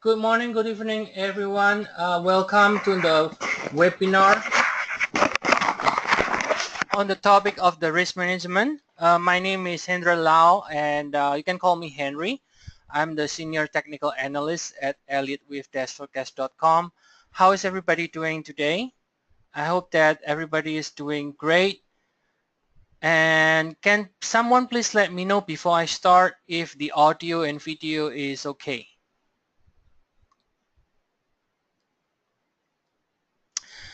Good morning, good evening, everyone. Welcome to the webinar on the topic of the risk management. My name is Hendra Lau, and you can call me Henry. I'm the Senior Technical Analyst at Elliott Wave Forecast.com. How is everybody doing today? I hope that everybody is doing great. And can someone please let me know before I start if the audio and video is okay?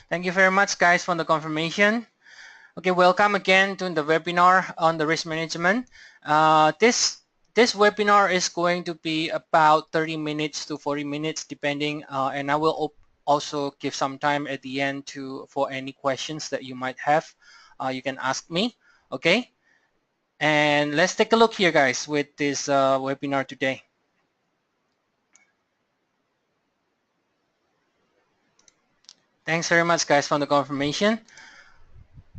Thank you very much, guys, for the confirmation. Okay, welcome again to the webinar on the risk management. This webinar is going to be about 30 minutes to 40 minutes depending, and I will also give some time at the end for any questions that you might have. You can ask me, okay? And let's take a look here, guys, with this webinar today. Thanks very much, guys, for the confirmation.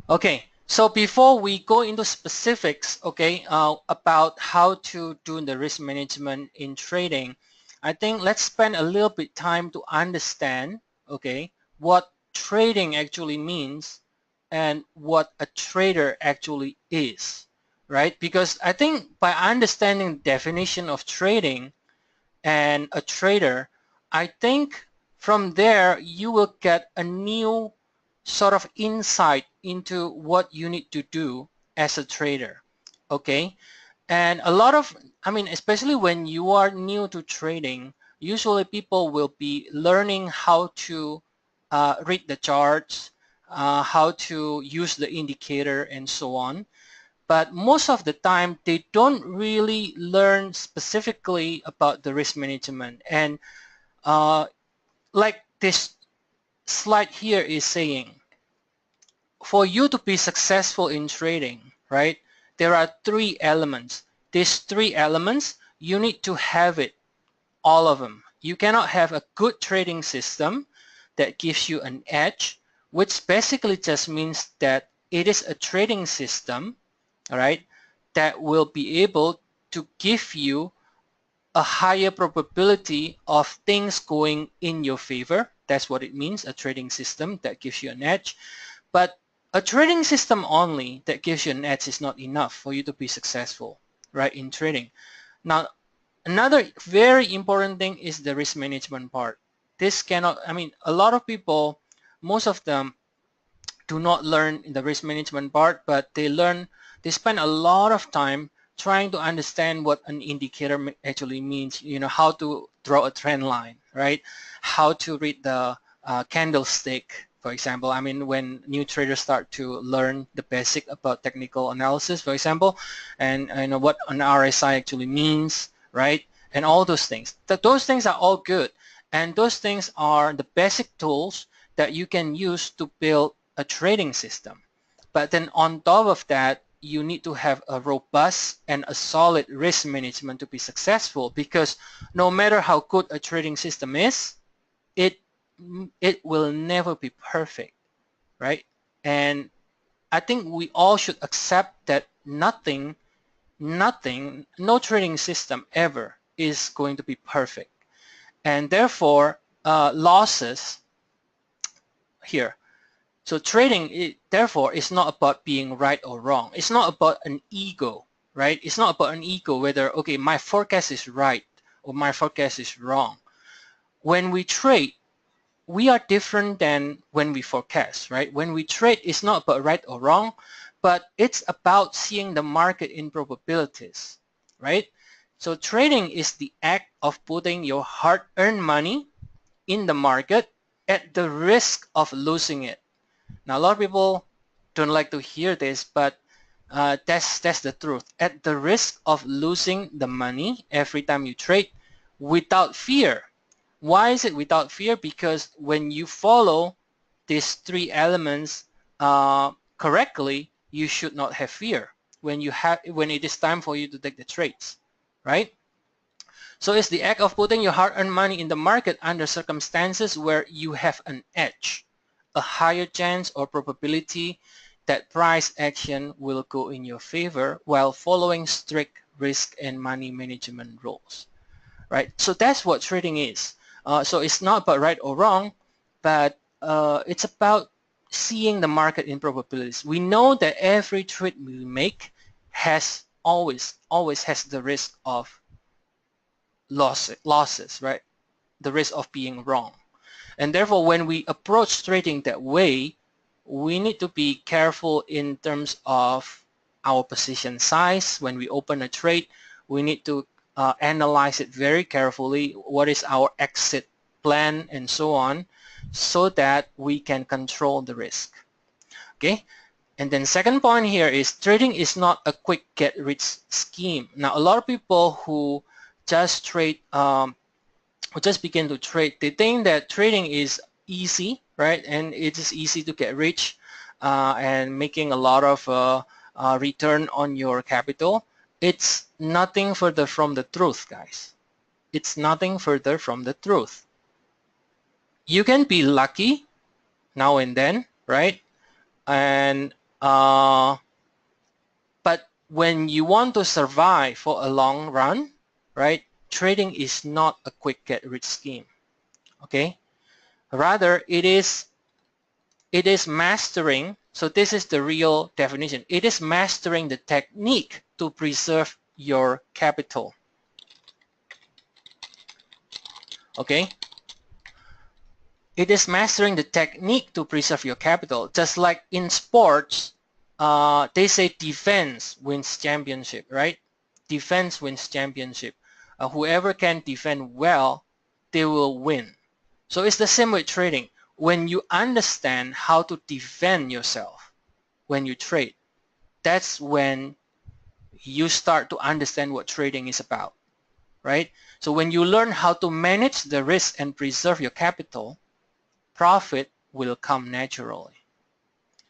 Okay, so before we go into specifics, okay, about how to do the risk management in trading, I think let's spend a little bit time to understand, okay, what trading actually means and what a trader actually is, right? Because I think by understanding the definition of trading and a trader, I think from there you will get a new sort of insight into what you need to do as a trader, okay? And a lot of, especially when you are new to trading, usually people will be learning how to read the charts, how to use the indicator and so on. But most of the time, they don't really learn specifically about the risk management. And like this slide here is saying, for you to be successful in trading, right, there are three elements. These three elements, you need to have it, all of them. You cannot have a good trading system that gives you an edge, which basically just means that it is a trading system, all right, that will be able to give you a higher probability of things going in your favor. That's what it means, a trading system that gives you an edge. But a trading system only that gives you an edge is not enough for you to be successful, right, in trading. Now, another very important thing is the risk management part. This cannot, a lot of people, most of them do not learn the risk management part, but they spend a lot of time trying to understand what an indicator actually means, how to draw a trend line, right? How to read the candlestick, for example. When new traders start to learn the basic about technical analysis, for example, and what an RSI actually means, right? And all those things. Those things are all good. And those things are the basic tools that you can use to build a trading system. But then on top of that, you need to have a robust and a solid risk management to be successful, because no matter how good a trading system is, it will never be perfect, right? And I think we all should accept that no trading system ever is going to be perfect. And therefore, losses here. So trading, therefore, is not about being right or wrong. It's not about an ego, right? It's not about an ego whether, okay, my forecast is right or my forecast is wrong. When we trade, we are different than when we forecast, right? When we trade, it's not about right or wrong, but it's about seeing the market in probabilities, right? So trading is the act of putting your hard-earned money in the market at the risk of losing it. Now, a lot of people don't like to hear this, but that's the truth. At the risk of losing the money every time you trade without fear. Why is it without fear? Because when you follow these three elements correctly, you should not have fear when it is time for you to take the trades, right? So it's the act of putting your hard-earned money in the market under circumstances where you have an edge, a higher chance or probability that price action will go in your favor while following strict risk and money management rules, right? So that's what trading is. So it's not about right or wrong, but it's about seeing the market in probabilities. We know that every trade we make has always has the risk of losses, right? The risk of being wrong. And therefore, when we approach trading that way, we need to be careful in terms of our position size. When we open a trade, we need to analyze it very carefully. What is our exit plan and so on, so that we can control the risk. Okay? And then second point here is trading is not a quick get rich scheme. Now, a lot of people who just trade who just begin to trade, they think that trading is easy, right? And it is easy to get rich and making a lot of return on your capital. It's nothing further from the truth, guys. It's nothing further from the truth. You can be lucky now and then, right? And but when you want to survive for a long run, right? Trading is not a quick get rich scheme. Okay, rather it is mastering. So this is the real definition. It is mastering the technique to preserve your capital. Okay, it is mastering the technique to preserve your capital. Just like in sports, they say defense wins championship, right? Defense wins championship. Whoever can defend well, they will win. So it's the same with trading. When you understand how to defend yourself when you trade, that's when you start to understand what trading is about, right? So when you learn how to manage the risk and preserve your capital, profit will come naturally.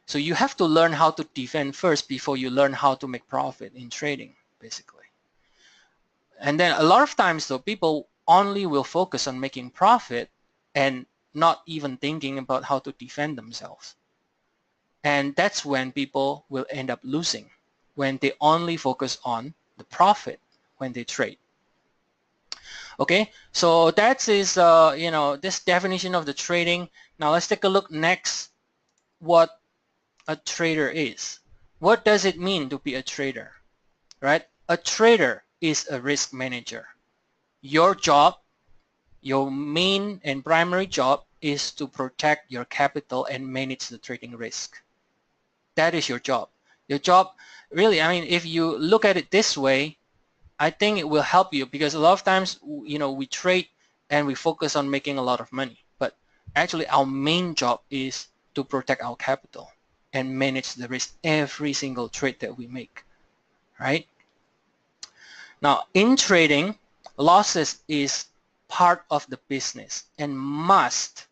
So you have to learn how to defend first before you learn how to make profit in trading, basically. And then a lot of times, though, people only will focus on making profit and not even thinking about how to defend themselves. And that's when people will end up losing, when they only focus on the profit when they trade. Okay, so that is this definition of the trading. Now let's take a look next what a trader is. What does it mean to be a trader, right? A trader is a risk manager. Your job, your main and primary job, is to protect your capital and manage the trading risk. That is your job. Your job, really, I mean, if you look at it this way, I think it will help you, because a lot of times, we trade and we focus on making a lot of money. But actually, our main job is to protect our capital and manage the risk every single trade that we make, right? Now, in trading, losses is part of the business and must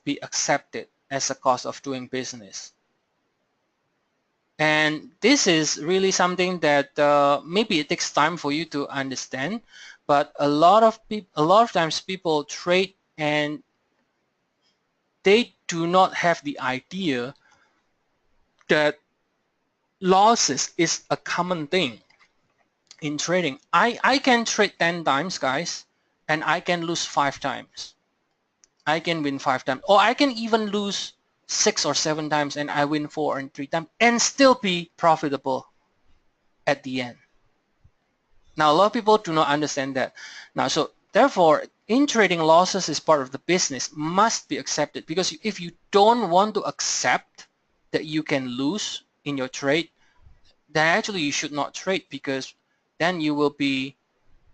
be accepted as a cost of doing business. And this is really something that maybe it takes time for you to understand, but a lot of times people trade and they do not have the idea that losses is a common thing in trading. I can trade 10 times, guys, and I can lose 5 times. I can win 5 times, or I can even lose 6 or 7 times and I win 4 and 3 times and still be profitable at the end. Now, a lot of people do not understand that. Now, so therefore, in trading, losses is part of the business, must be accepted, because if you don't want to accept that you can lose in your trade, then actually you should not trade, because then you will be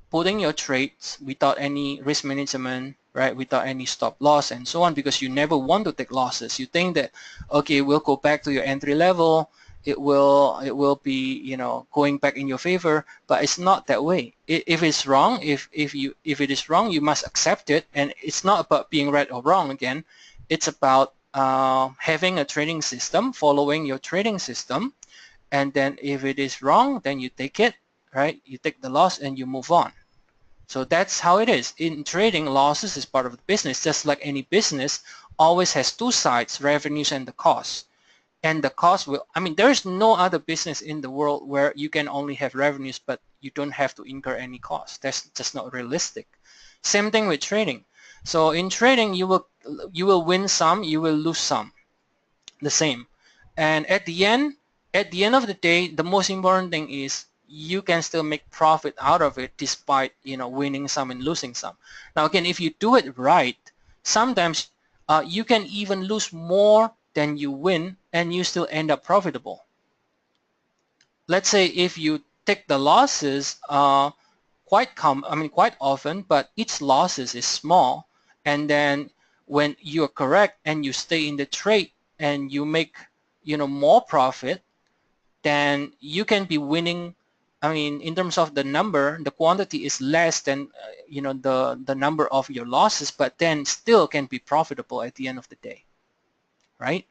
putting your trades without any risk management, right, without any stop loss and so on, because you never want to take losses. You think that, okay, we'll go back to your entry level, it will be going back in your favor, but it's not that way. If it's wrong, if it is wrong, you must accept it, and it's not about being right or wrong. Again, it's about having a trading system, following your trading system, and then if it is wrong, then you take it, right? You take the loss and you move on. So that's how it is. In trading, losses is part of the business. Just like any business always has 2 sides, revenues and the costs. And the cost will, I mean, there is no other business in the world where you can only have revenues but you don't have to incur any costs. That's just not realistic. Same thing with trading. So in trading, you will win some, you will lose some, the same. And at the end of the day, the most important thing is you can still make profit out of it despite winning some and losing some. Now again, if you do it right, sometimes you can even lose more than you win and you still end up profitable. Let's say if you take the losses quite often, but each losses is small, and then when you're correct and you stay in the trade and you make more profit, then you can be winning. In terms of the number, the quantity is less than the number of your losses, but then still can be profitable at the end of the day, right?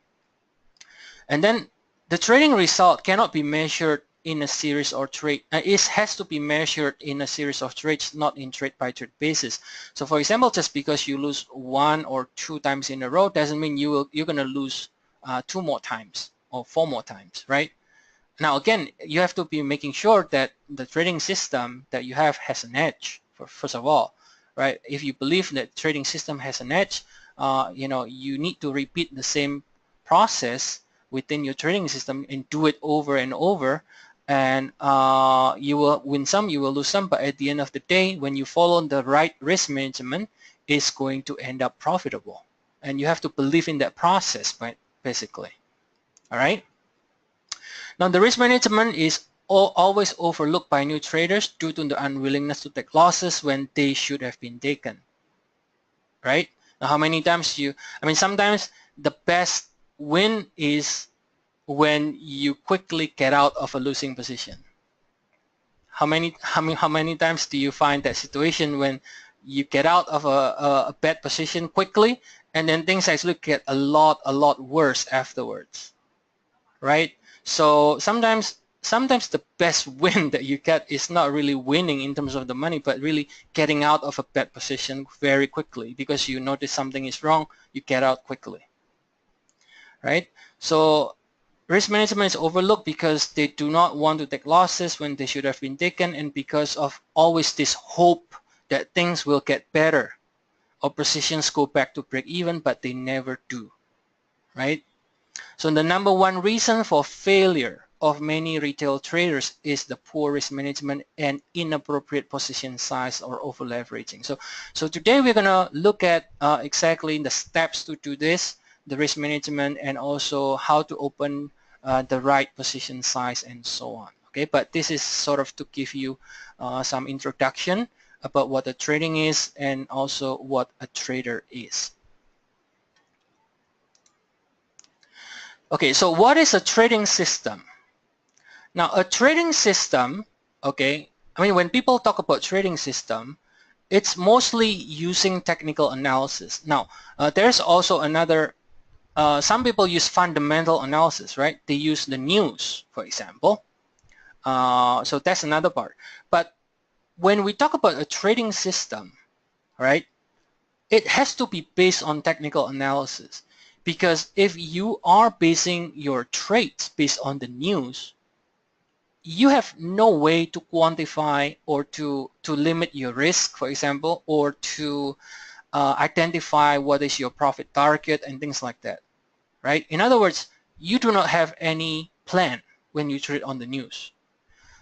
And then the trading result cannot be measured in a series or trade. It has to be measured in a series of trades, not in trade by trade basis. So for example, just because you lose 1 or 2 times in a row doesn't mean you're going to lose 2 more times or 4 more times, right? Now again, you have to be making sure that the trading system that you have has an edge, first of all, right? If you believe that trading system has an edge, you need to repeat the same process within your trading system and do it over and over, and you will win some, you will lose some, but at the end of the day, when you follow the right risk management, it's going to end up profitable. And you have to believe in that process, right, basically. All right? Now, the risk management is always overlooked by new traders due to the unwillingness to take losses when they should have been taken, right? Now, how many times sometimes the best win is when you quickly get out of a losing position. How many times do you find that situation when you get out of a bad position quickly and then things actually get a lot worse afterwards, right? So sometimes the best win that you get is not really winning in terms of the money, but really getting out of a bad position very quickly because you notice something is wrong, you get out quickly, right? So risk management is overlooked because they do not want to take losses when they should have been taken, and because of always this hope that things will get better or positions go back to break even, but they never do, right? So the number one reason for failure of many retail traders is the poor risk management and inappropriate position size or over leveraging. So today we're going to look at exactly the steps to do this, the risk management, and also how to open the right position size and so on. Okay, but this is sort of to give you some introduction about what a trading is and also what a trader is. Okay, so what is a trading system? Now, a trading system, okay, when people talk about trading system, it's mostly using technical analysis. Now, there's also another, some people use fundamental analysis, right? They use the news, for example. So that's another part. But when we talk about a trading system, right, it has to be based on technical analysis. Because if you are basing your trades based on the news, you have no way to quantify or to limit your risk, for example, or to identify what is your profit target and things like that, right? In other words, you do not have any plan when you trade on the news.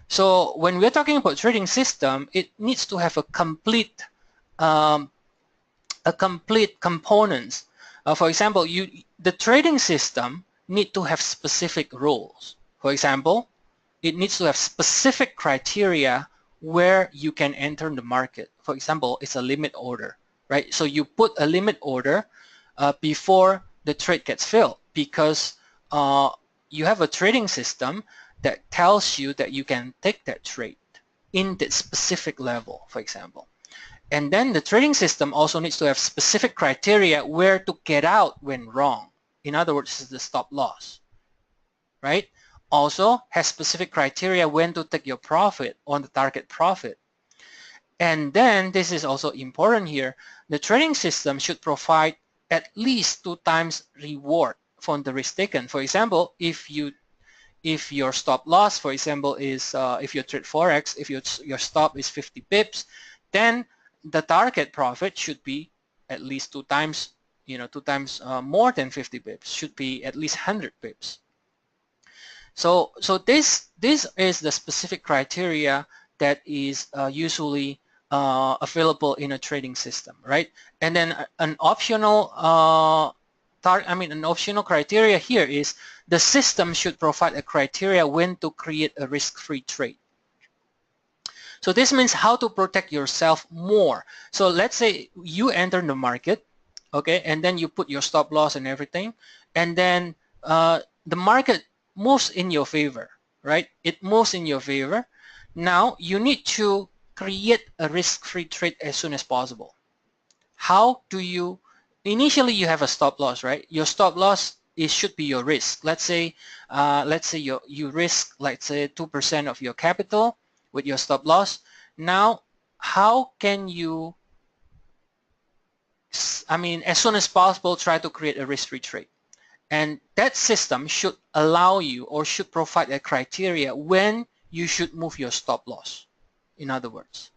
So when we're talking about trading system, it needs to have a complete components. For example, the trading system need to have specific rules. For example, it needs to have specific criteria where you can enter the market. For example, it's a limit order, right? So you put a limit order before the trade gets filled because you have a trading system that tells you that you can take that trade in that specific level, for example. And then the trading system also needs to have specific criteria where to get out when wrong. In other words, it's the stop loss, right? Also has specific criteria when to take your profit on the target profit. And then this is also important here. The trading system should provide at least 2 times reward from the risk taken. For example, if your stop loss, for example, is if you trade Forex, if your stop is 50 pips, then the target profit should be at least two times, more than 50 pips, should be at least 100 pips. So this is the specific criteria that is usually available in a trading system, right? And then an optional an optional criteria here is the system should provide a criteria when to create a risk-free trade. So this means how to protect yourself more. So let's say you enter the market, okay, and then you put your stop loss and everything, and then the market moves in your favor, right? It moves in your favor. Now you need to create a risk-free trade as soon as possible. How do you? Initially, you have a stop loss, right? Your stop loss should be your risk. Let's say you risk, let's say 2% of your capital with your stop loss. Now, how can you? As soon as possible, try to create a risk-free trade. And that system should allow you or should provide a criteria when you should move your stop loss, in other words.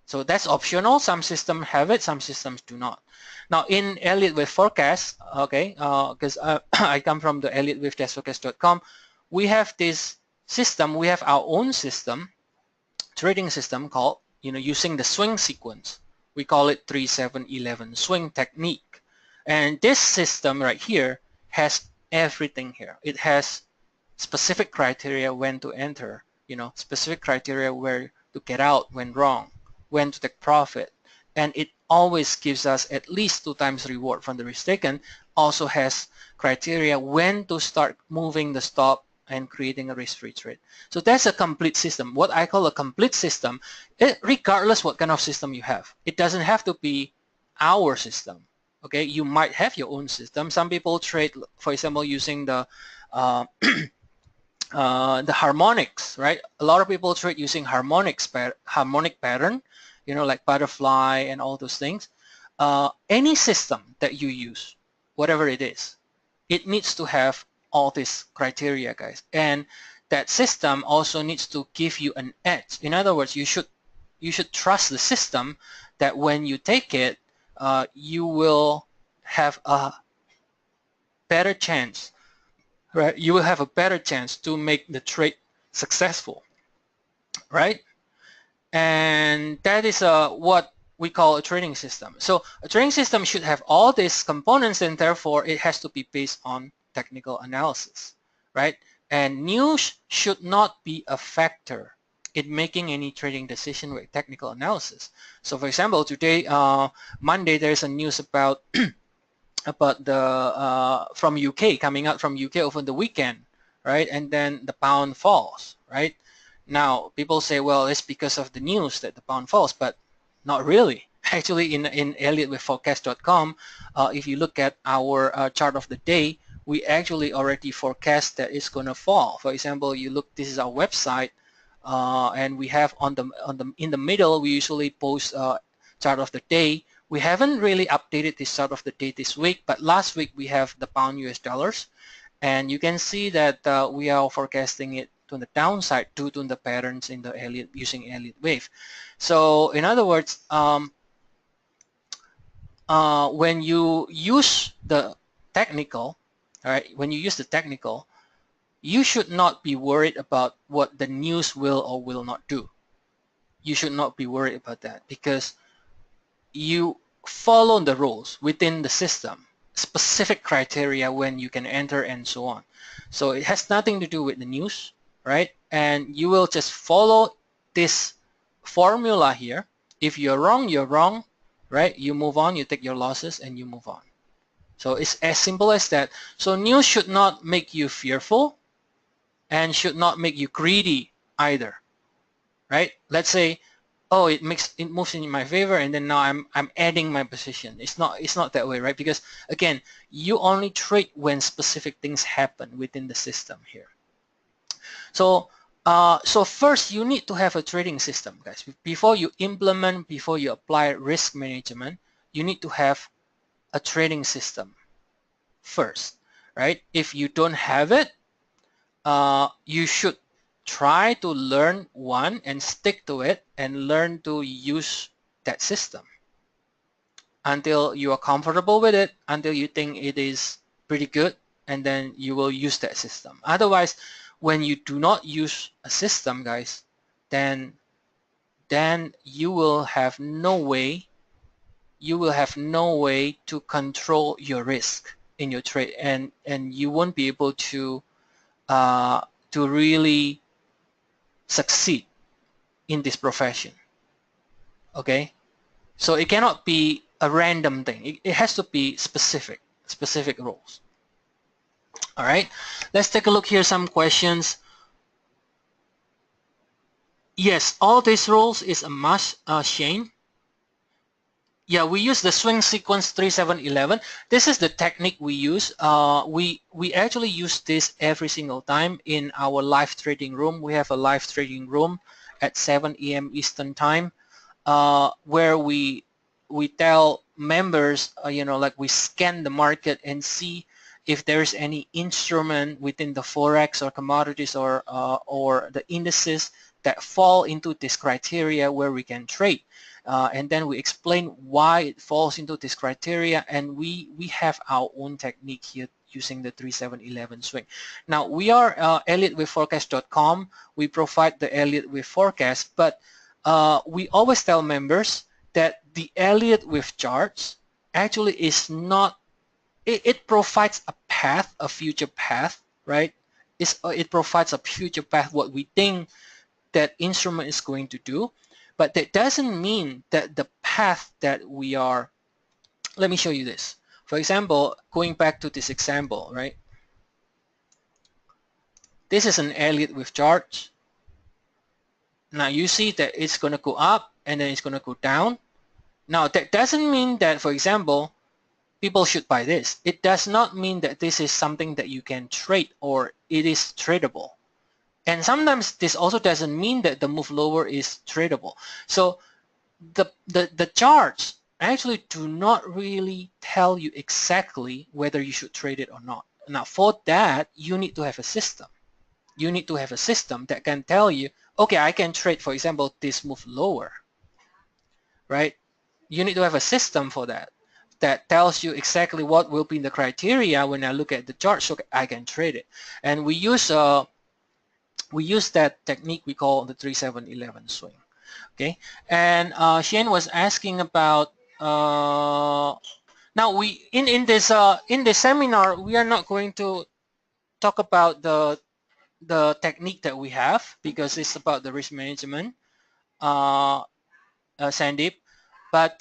So that's optional. Some systems have it, some systems do not. Now in Elliott Wave Forecast, okay, because I come from the elliottwave-forecast.com, we have this system, we have our own system, trading system called, using the swing sequence. We call it 3-7-11 swing technique. And this system right here has everything here. It has specific criteria when to enter, specific criteria where to get out when wrong, when to take profit, and it always gives us at least 2 times reward from the risk taken. Also has criteria when to start moving the stop and creating a risk-free trade. So that's a complete system. What I call a complete system, regardless what kind of system you have. It doesn't have to be our system. Okay, you might have your own system. Some people trade, for example, using the harmonics, right? A lot of people trade using harmonic pattern, like butterfly and all those things. Any system that you use, whatever it is, it needs to have all these criteria, guys. And that system also needs to give you an edge. In other words, you should trust the system that when you take it, you will have a better chance, right? You will have a better chance to make the trade successful, right? And that is what we call a trading system. So a trading system should have all these components, and therefore it has to be based on technical analysis, right? And news should not be a factor in making any trading decision with technical analysis. So for example, today, Monday, there's a news about the from UK, coming out from UK over the weekend, right? And then the pound falls, right? Now people say, well, it's because of the news that the pound falls, but not really. Actually, in elliottwaveforecast.com, if you look at our chart of the day, we actually already forecast that it's going to fall. For example, you look, this is our website, and we have in the middle, we usually post chart of the day. We haven't really updated this chart of the day this week, but last week we have the pound US dollars, and you can see that we are forecasting it to the downside due to the patterns in the Elliott, using Elliott Wave. So in other words, when you use the technical, all right, when you use the technical, you should not be worried about what the news will or will not do. You should not be worried about that, because you follow the rules within the system, specific criteria when you can enter and so on. So it has nothing to do with the news, right? And you will just follow this formula here. If you're wrong, right? You move on, you take your losses, and you move on. So it's as simple as that. So news should not make you fearful and should not make you greedy either, right? Let's say, oh, it moves in my favor, and then now I'm adding my position. It's not that way, right? Because again, you only trade when specific things happen within the system here. So so first you need to have a trading system, guys. Before you implement, before you apply risk management, you need to have a trading system first, right? If you don't have it, you should try to learn one and stick to it and learn to use that system. until you are comfortable with it, until you think it is pretty good, and then you will use that system. Otherwise, when you do not use a system, guys, then you will have no way to control your risk in your trade, and you won't be able to really succeed in this profession. Okay, so it cannot be a random thing. It has to be specific rules. All right, let's take a look here. Some questions. Yes, all these rules is a must, Shane. Yeah, we use the swing sequence 3711. This is the technique we use. We actually use this every single time in our live trading room. We have a live trading room at 7 a.m. Eastern time, where we tell members, like we scan the market and see if there's any instrument within the Forex or commodities or the indices that fall into this criteria where we can trade. And then we explain why it falls into this criteria, and we have our own technique here using the 3711 swing. Now we are elliottwaveforecast.com. We provide the Elliott Wave forecast, but we always tell members that the Elliott Wave charts actually is not, it provides a path, a future path, right? It provides a future path, what we think that instrument is going to do, but that doesn't mean that the path that we are, let me show you this. For example, going back to this example, right? This is an Elliott Wave chart. Now you see that it's going to go up and then it's going to go down. Now that doesn't mean that, for example, people should buy this. It does not mean that this is something that you can trade or it is tradable. And sometimes this also doesn't mean that the move lower is tradable. So the charts actually do not really tell you exactly whether you should trade it or not. Now for that, you need to have a system. You need to have a system that can tell you, okay, I can trade, for example, this move lower, right? You need to have a system for that tells you exactly what will be the criteria when I look at the chart so I can trade it. And we use that technique we call the 3711 swing. Okay, and Shane was asking about now we in this seminar we are not going to talk about the technique that we have because it's about the risk management, Sandeep. But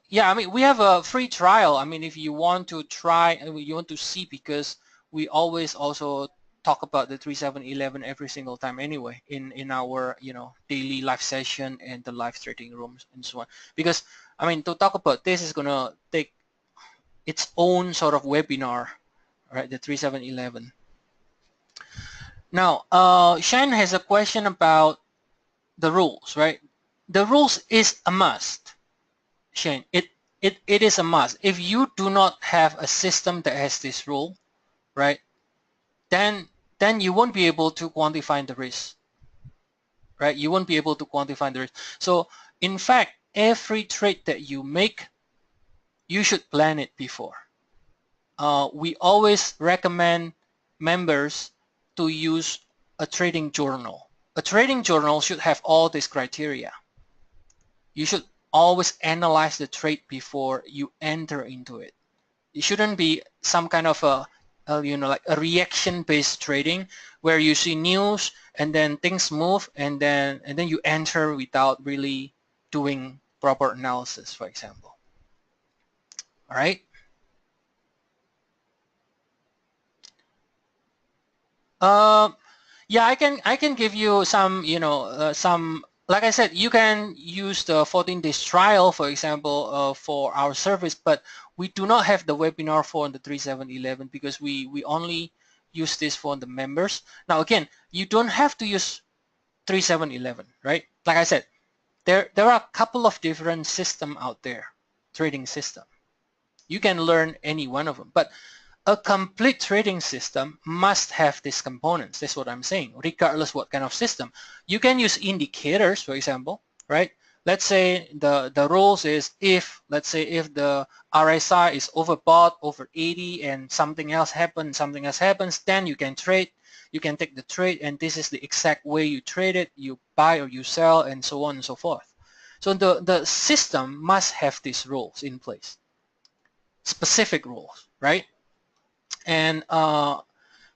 yeah, I mean we have a free trial. I mean if you want to try and you want to see, because we always also talk about the 3711 every single time anyway in our daily live session and the live trading rooms and so on, because I mean to talk about this is gonna take its own sort of webinar, right? The 3711. Now Shane has a question about the rules, right? The rules is a must, Shane. It is a must. If you do not have a system that has this rule, right, then you won't be able to quantify the risk, right? You won't be able to quantify the risk. So in fact, every trade that you make, you should plan it before. We always recommend members to use a trading journal. A trading journal should have all these criteria. You should always analyze the trade before you enter into it. It shouldn't be some kind of a like a reaction-based trading where you see news and then things move and then you enter without really doing proper analysis, for example. All right. Yeah, I can give you some some, like I said, you can use the 14 days trial, for example, for our service, but we do not have the webinar for the 3711 because we only use this for the members. Now again, you don't have to use 3711, right? Like I said, there are a couple of different systems out there, trading system. You can learn any one of them, but a complete trading system must have these components. That's what I'm saying, regardless what kind of system. You can use indicators, for example, right? let's say the rules is if, let's say if the RSI is overbought over 80 and something else happens, then you can trade, you can take the trade, and this is the exact way you trade it, you buy or you sell, and so on and so forth. So the system must have these rules in place, specific rules, right? And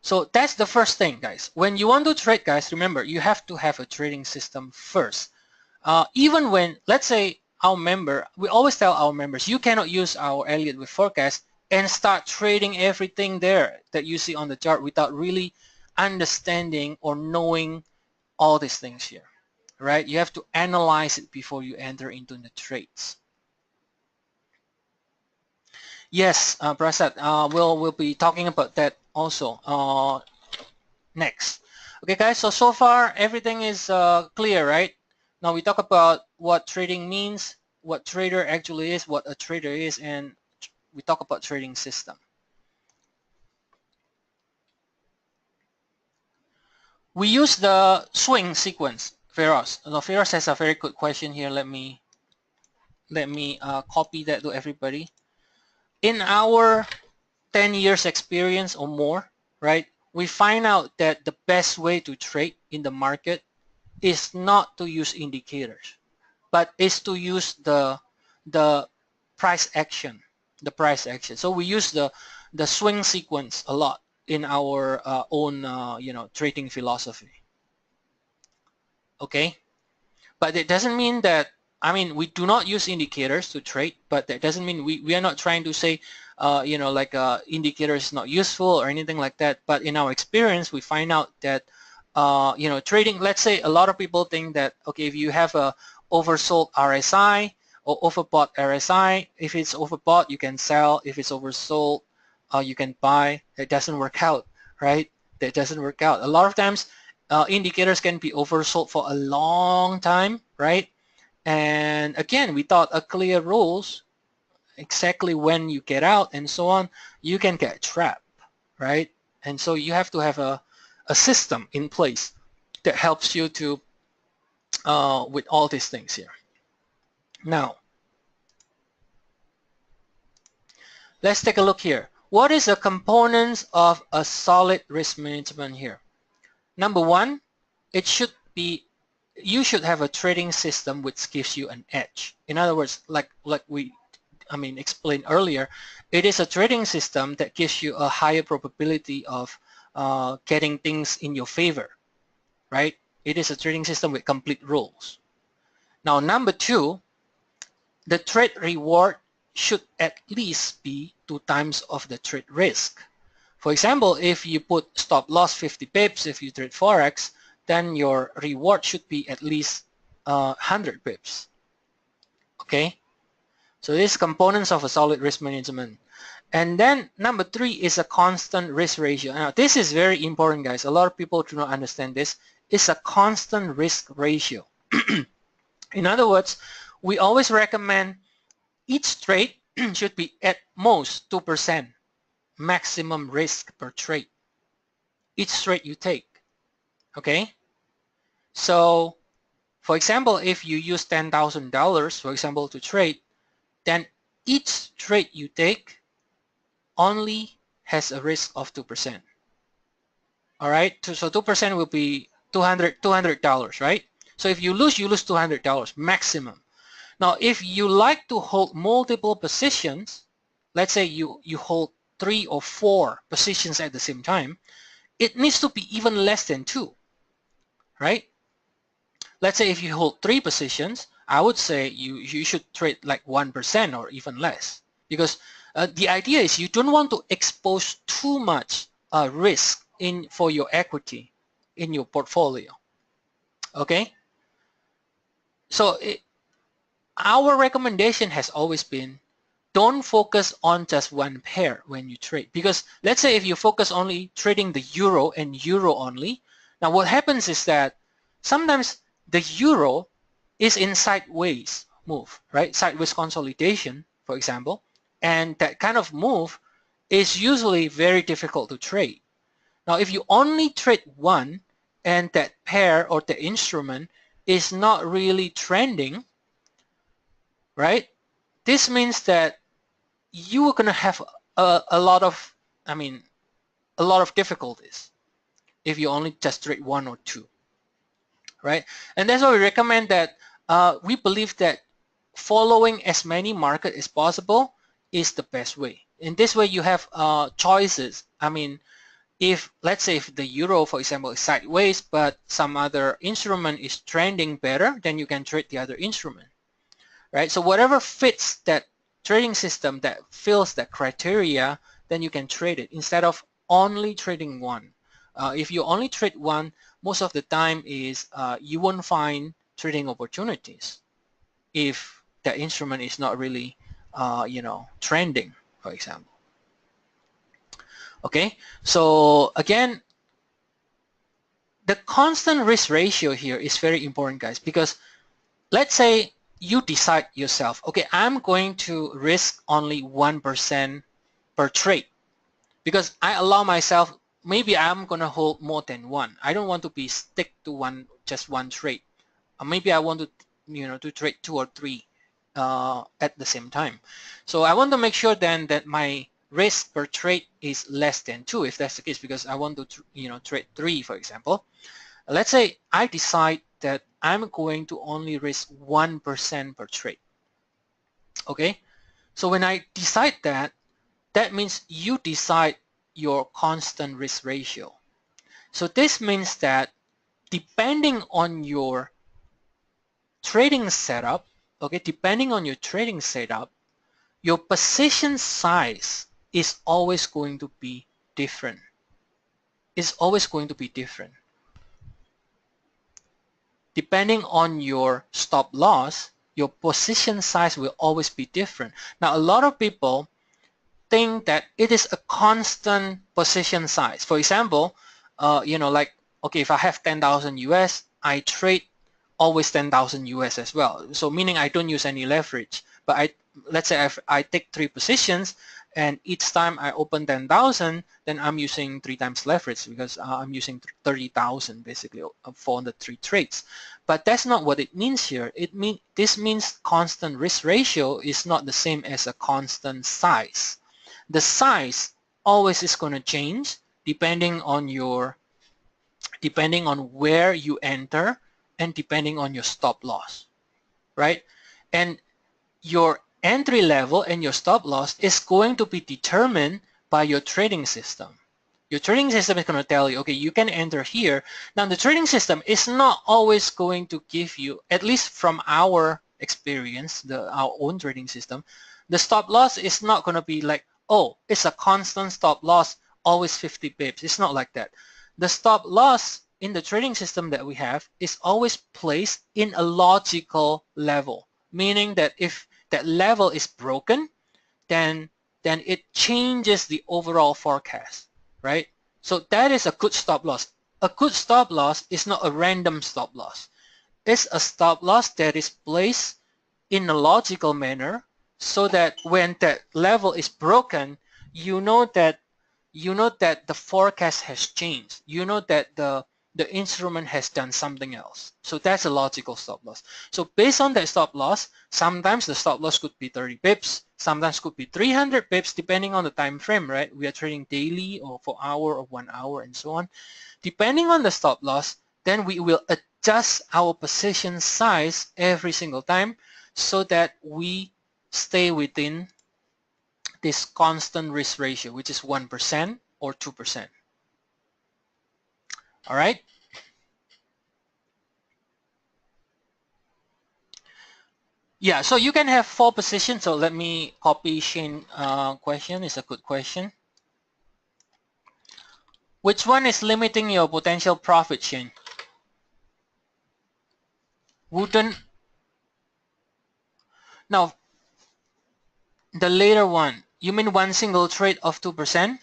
so that's the first thing, guys. When you want to trade, guys, remember you have to have a trading system first. Even when, let's say, our member, we always tell our members, you cannot use our Elliott Wave forecast and start trading everything there that you see on the chart without really understanding or knowing all these things here, right? You have to analyze it before you enter into the trades. Yes, Prasad, we'll be talking about that also next. Okay, guys, so far everything is clear, right? Now we talk about what trading means, what trader actually is, what a trader is, and we talk about trading system. We use the swing sequence, Feroz. Now Feroz has a very good question here. Let me copy that to everybody. In our 10 years experience or more, right, we find out that the best way to trade in the market is not to use indicators, but is to use the price action, So we use the swing sequence a lot in our own trading philosophy. Okay, but it doesn't mean that, I mean, we do not use indicators to trade, but that doesn't mean we are not trying to say like indicator is not useful or anything like that. But in our experience, we find out that trading, let's say a lot of people think that, okay, if you have a oversold RSI or overbought RSI, if it's overbought you can sell, if it's oversold you can buy. It doesn't work out, right? That doesn't work out. A lot of times indicators can be oversold for a long time, right? And again, without a clear rules, exactly when you get out and so on, you can get trapped, right? And so you have to have a system in place that helps you to with all these things here. Now, let's take a look here. What is the components of a solid risk management here? Number one, it should be, you should have a trading system which gives you an edge. In other words, like we explained earlier, it is a trading system that gives you a higher probability of getting things in your favor, right? It is a trading system with complete rules. Now, number two, the trade reward should at least be 2 times of the trade risk. For example, if you put stop loss 50 pips, if you trade Forex, then your reward should be at least 100 pips. Okay? So these components of a solid risk management. And then number three is a constant risk ratio. Now this is very important, guys. A lot of people do not understand this. It's a constant risk ratio. In other words, we always recommend each trade should be at most 2% maximum risk per trade. Each trade you take. Okay? So for example, if you use $10,000, for example, to trade, then each trade you take only has a risk of 2%. All right, so 2% will be $200, right? So if you lose $200 maximum. Now, if you like to hold multiple positions, let's say you hold 3 or 4 positions at the same time, it needs to be even less than 2, right? Let's say if you hold 3 positions, I would say you should trade like 1% or even less, because the idea is you don't want to expose too much risk for your equity in your portfolio. Okay? So our recommendation has always been, don't focus on just one pair when you trade, because let's say if you focus only trading the euro and euro only, now what happens is that sometimes the euro is in sideways move, right? Sideways consolidation, for example, and that kind of move is usually very difficult to trade. Now, if you only trade one and that pair or the instrument is not really trending, right? This means that you are going to have a lot of, a lot of difficulties if you only just trade one or two, right? And that's why we recommend that we believe that following as many markets as possible is the best way. In this way, you have choices. If, let's say, if the euro, for example, is sideways, but some other instrument is trending better, then you can trade the other instrument, right? So whatever fits that trading system, that fills that criteria, then you can trade it instead of only trading one. If you only trade one, most of the time is you won't find trading opportunities if the instrument is not really, trending, for example. Okay, so again, the constant risk ratio here is very important, guys, because let's say you decide yourself, okay, I'm going to risk only 1% per trade because I allow myself, maybe I'm going to hold more than one. I don't want to be stick to just one trade. Maybe I want to, to trade two or three at the same time. So I want to make sure then that my risk per trade is less than 2, if that's the case, because I want to, trade 3, for example. Let's say I decide that I'm going to only risk 1% per trade. Okay, so when I decide that, that means you decide your constant risk ratio. So this means that depending on your trading setup, okay, depending on your trading setup, your position size is always going to be different. It's always going to be different. Depending on your stop loss, your position size will always be different. Now, a lot of people think that it is a constant position size. For example, like, okay, if I have 10,000 US, I trade always 10,000 US as well. So meaning I don't use any leverage. But let's say I take 3 positions, and each time I open 10,000, then I'm using 3 times leverage because I'm using 30,000 basically for the 3 trades. But that's not what it means here. This means constant risk ratio is not the same as a constant size. The size always is going to change depending on where you enter and depending on your stop loss, right? And your entry level and your stop loss is going to be determined by your trading system. Your trading system is going to tell you, okay, you can enter here. Now, the trading system is not always going to give you, at least from our experience, our own trading system, the stop loss is not going to be like, oh, it's a constant stop loss, always 50 pips. It's not like that. The stop loss in the trading system that we have is always placed in a logical level, meaning that if that level is broken, then it changes the overall forecast, right? So that is a good stop loss. A good stop loss is not a random stop loss. It's a stop loss that is placed in a logical manner so that when that level is broken, you know that the forecast has changed. You know that the instrument has done something else. So that's a logical stop loss. So based on that stop loss, sometimes the stop loss could be 30 pips, sometimes could be 300 pips, depending on the time frame, right? We are trading daily or for hour or 1 hour and so on. Depending on the stop loss, then we will adjust our position size every single time so that we stay within this constant risk ratio, which is 1% or 2%. All right? Yeah, so you can have 4 positions. So let me copy Shane's question. It's a good question. Which one is limiting your potential profit, Shane? Wouldn't... Now, the later one, you mean one single trade of 2%?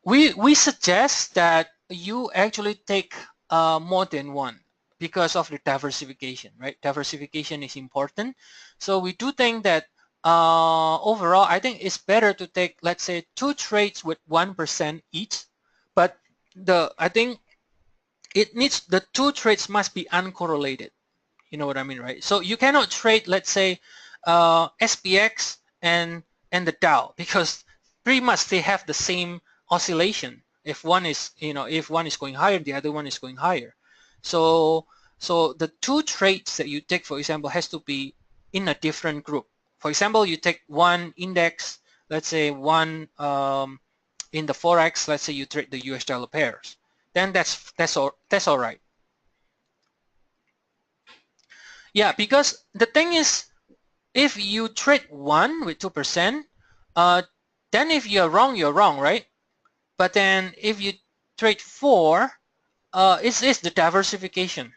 We suggest that you actually take more than one because of the diversification, right? Diversification is important. So we do think that overall, I think it's better to take, let's say, 2 trades with 1% each. But I think the 2 trades must be uncorrelated. You know what I mean, right? So you cannot trade, let's say, SPX and the Dow, because pretty much they have the same oscillation. If one is, if one is going higher, the other one is going higher. So the two trades that you take, for example, has to be in a different group. For example, you take one index, let's say one in the Forex, let's say you trade the US dollar pairs. Then that's all right. Yeah, because the thing is, if you trade one with 2%, then if you're wrong, right? But then if you trade four, it's the diversification.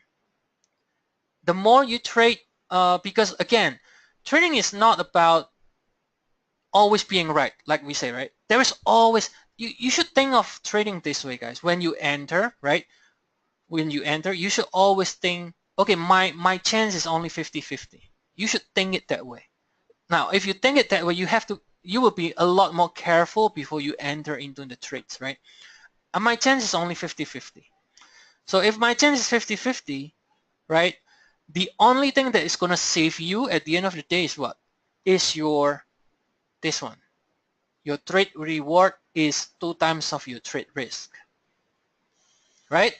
The more you trade, because again, trading is not about always being right, like we say, right? There is always, you should think of trading this way, guys. When you enter, right? When you enter, you should always think, okay, my chance is only 50-50. You should think it that way. Now, if you think it that way, you will be a lot more careful before you enter into the trades, right? And my chance is only 50-50. So if my chance is 50-50, right, the only thing that is going to save you at the end of the day is what? Is this one. Your trade reward is 2 times of your trade risk, right?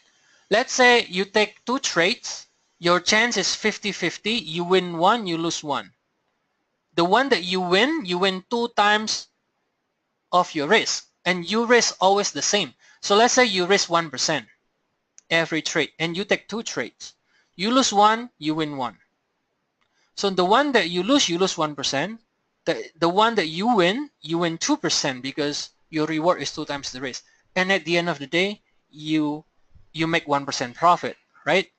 Let's say you take 2 trades, your chance is 50-50, you win 1, you lose 1. The one that you win 2 times of your risk, and your risk always the same. So let's say you risk 1% every trade, and you take 2 trades. You lose 1, you win 1. So the one that you lose 1%. The one that you win 2% because your reward is 2 times the risk. And at the end of the day, you make 1% profit, right?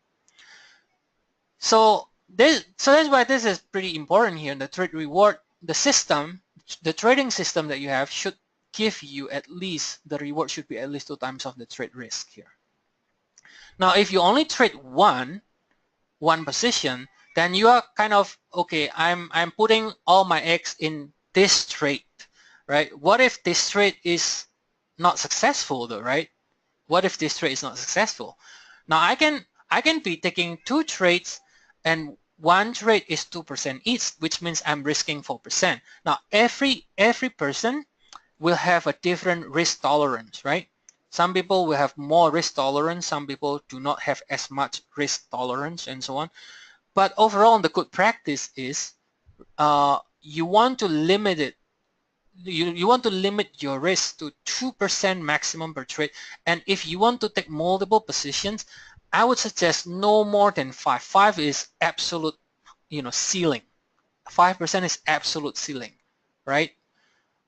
So that's why this is pretty important here. The trade reward, the system, the trading system that you have should give you at least, the reward should be at least 2 times of the trade risk here. Now, if you only trade one position, then you are kind of, okay, I'm putting all my eggs in this trade, right? What if this trade is not successful though, right? What if this trade is not successful? Now I can be taking 2 trades and one trade is 2% each, which means I'm risking 4%. Now every person will have a different risk tolerance, right? Some people will have more risk tolerance, some people do not have as much risk tolerance, and so on. But overall, the good practice is you want to limit it. You want to limit your risk to 2% maximum per trade. And if you want to take multiple positions, I would suggest no more than 5. 5 is absolute, ceiling. 5% is absolute ceiling, right?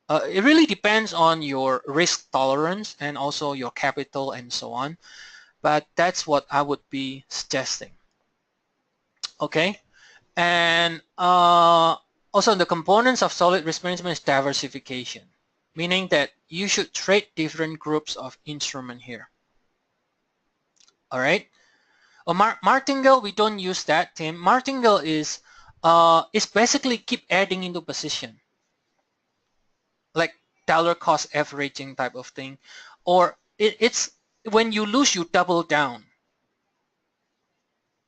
It really depends on your risk tolerance and also your capital and so on. But that's what I would be suggesting. Okay, and also the components of solid risk management is diversification, meaning that you should trade different groups of instrument here. All right. Martingale, we don't use that, Tim. Martingale is basically keep adding into position, like dollar cost averaging type of thing, or it's when you lose you double down.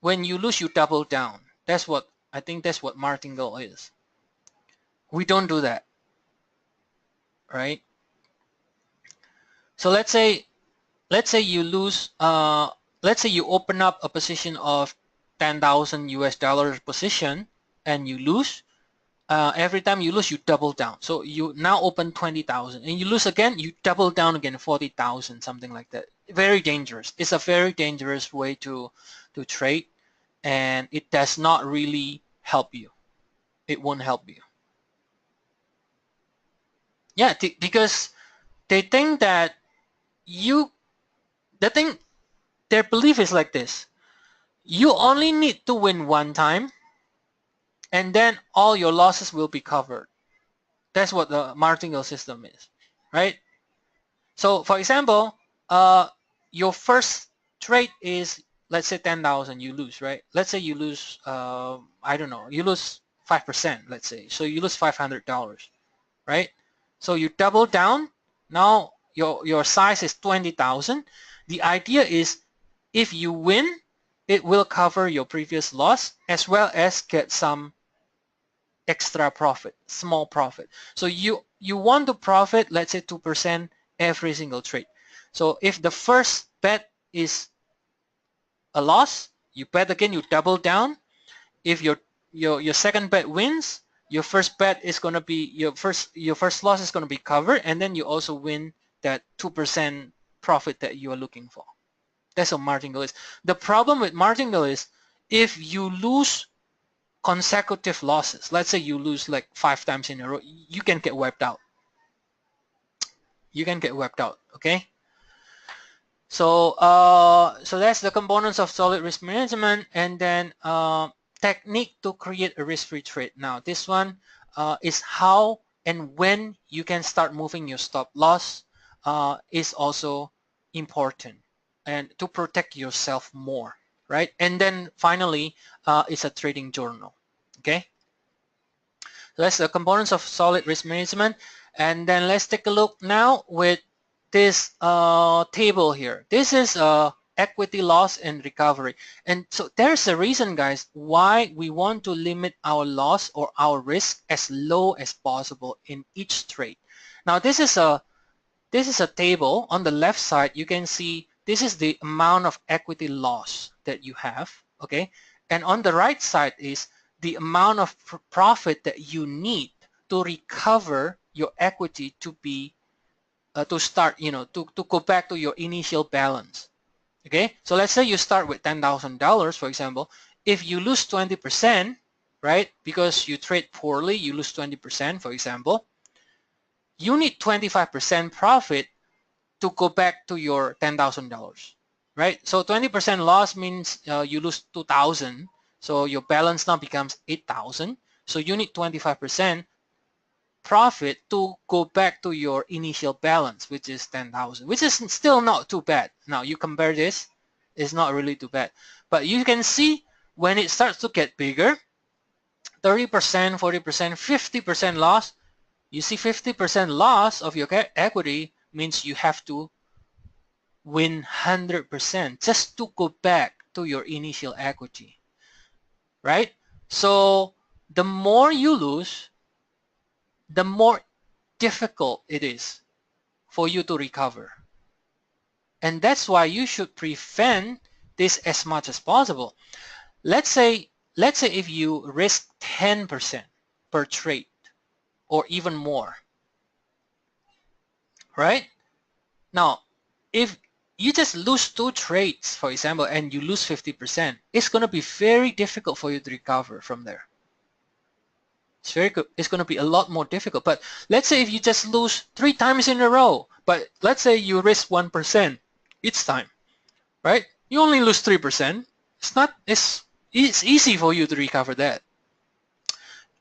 When you lose you double down. I think that's what Martingale is. We don't do that, right? So let's say you lose, let's say you open up a position of 10,000 US dollars position and you lose. Every time you lose, you double down. So you now open 20,000 and you lose again, you double down again, 40,000, something like that. Very dangerous. It's a very dangerous way to trade, and it does not really help you. It won't help you. Yeah, because they think that their belief is like this. You only need to win one time and then all your losses will be covered. That's what the Martingale system is, right? So for example, your first trade is, let's say 10,000, you lose, right? Let's say you lose, I don't know, you lose 5%, let's say. So you lose $500, right? So you double down. Now your size is 20,000. The idea is if you win, it will cover your previous loss as well as get some extra profit, small profit. So you want to profit, let's say 2% every single trade. So if the first bet is a loss, you bet again, you double down. If your second bet wins, your first bet is going to be your first loss is going to be covered, and then you also win that 2% profit that you are looking for. That's what margin call is. The problem with margin call is if you lose consecutive losses, let's say you lose like 5 times in a row, you can get wiped out. You can get wiped out, okay? So so that's the components of solid risk management, and then technique to create a risk-free trade. Now this one is how and when you can start moving your stop loss is also important, and to protect yourself more, right? And then finally it's a trading journal, okay? So that's the components of solid risk management. And then let's take a look now with this table here. This is equity loss and recovery. And so there's a reason, guys, why we want to limit our loss or our risk as low as possible in each trade. Now this is a table. On the left side, you can see this is the amount of equity loss that you have, okay? And on the right side is the amount of profit that you need to recover your equity to be to start, to go back to your initial balance. Okay, so let's say you start with $10,000, for example. If you lose 20%, right, because you trade poorly, you lose 20%, for example, you need 25% profit to go back to your $10,000, right? So 20% loss means you lose 2,000. So your balance now becomes 8,000. So you need 25% profit to go back to your initial balance, which is 10,000, which is still not too bad. Now you compare this, it's not really too bad. But you can see when it starts to get bigger, 30%, 40%, 50% loss, you see 50% loss of your equity means you have to win 100% just to go back to your initial equity, right? So the more you lose, the more difficult it is for you to recover. And that's why you should prevent this as much as possible. Let's say if you risk 10% per trade or even more, right? Now, if you just lose 2 trades, for example, and you lose 50%, it's going to be very difficult for you to recover from there. It's going to be a lot more difficult. But let's say if you just lose 3 times in a row, but let's say you risk 1% each time, right? You only lose 3%. It's easy for you to recover that.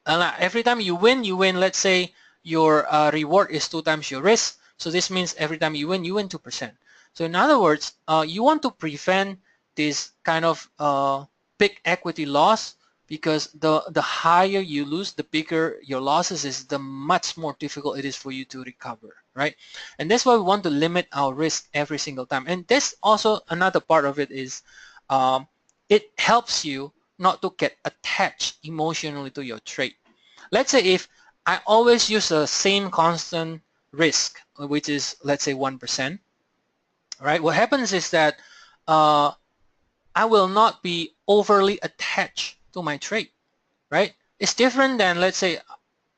And every time you win, let's say your reward is 2 times your risk. So this means every time you win 2%. So in other words, you want to prevent this kind of big equity loss, because the higher you lose, the bigger your losses is, the much more difficult it is for you to recover, right? And that's why we want to limit our risk every single time. And this also, another part of it is it helps you not to get attached emotionally to your trade. Let's say if I always use the same constant risk, which is, let's say 1%, right? What happens is that I will not be overly attached to my trade, right? It's different than, let's say,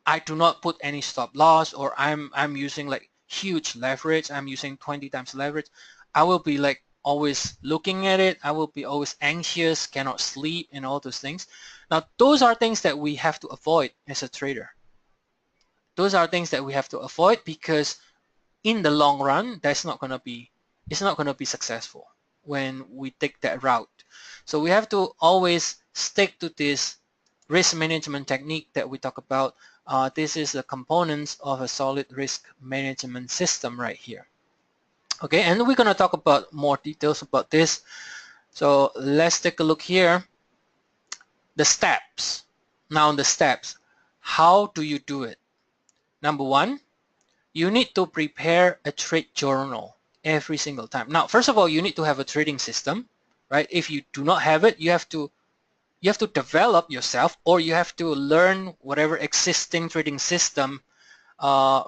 I do not put any stop loss, or I'm using like huge leverage. I'm using 20 times leverage. I will be like always looking at it. I will be always anxious, cannot sleep, and all those things. Now, those are things that we have to avoid as a trader. Those are things that we have to avoid, because in the long run, it's not going to be successful when we take that route. So we have to always stick to this risk management technique that we talk about. This is the components of a solid risk management system right here. Okay, and we're going to talk about more details about this. So let's take a look here. The steps. Now the steps. How do you do it? Number 1, you need to prepare a trade journal every single time. Now, first of all, you need to have a trading system, right? If you do not have it, you have to develop yourself, or you have to learn whatever existing trading system that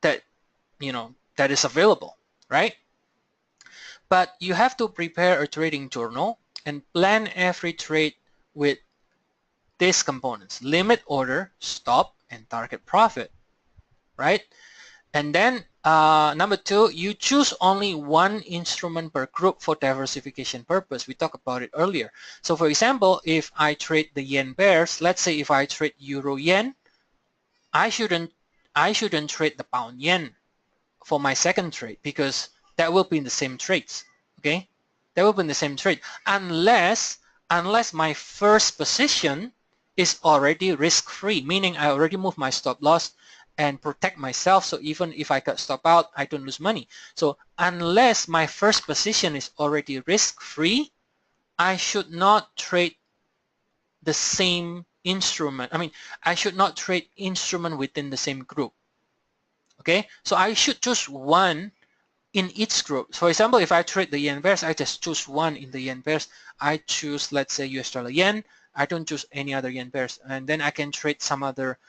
that is available, right? But you have to prepare a trading journal and plan every trade with these components: limit order, stop, and target profit, right? And then number two, you choose only one instrument per group for diversification purpose. We talked about it earlier. So for example, if I trade the yen pairs, let's say if I trade euro yen, I shouldn't trade the pound yen for my second trade, because that will be in the same trades. Okay, that will be in the same trade unless my first position is already risk-free, meaning I already moved my stop loss and protect myself, so even if I got stop out, I don't lose money. So unless my first position is already risk-free, I should not trade the same instrument. I should not trade instrument within the same group. Okay, so I should choose one in each group. For example, if I trade the yen pairs, I just choose one in the yen pairs. I choose, let's say, US dollar yen. I don't choose any other yen pairs, and then I can trade some other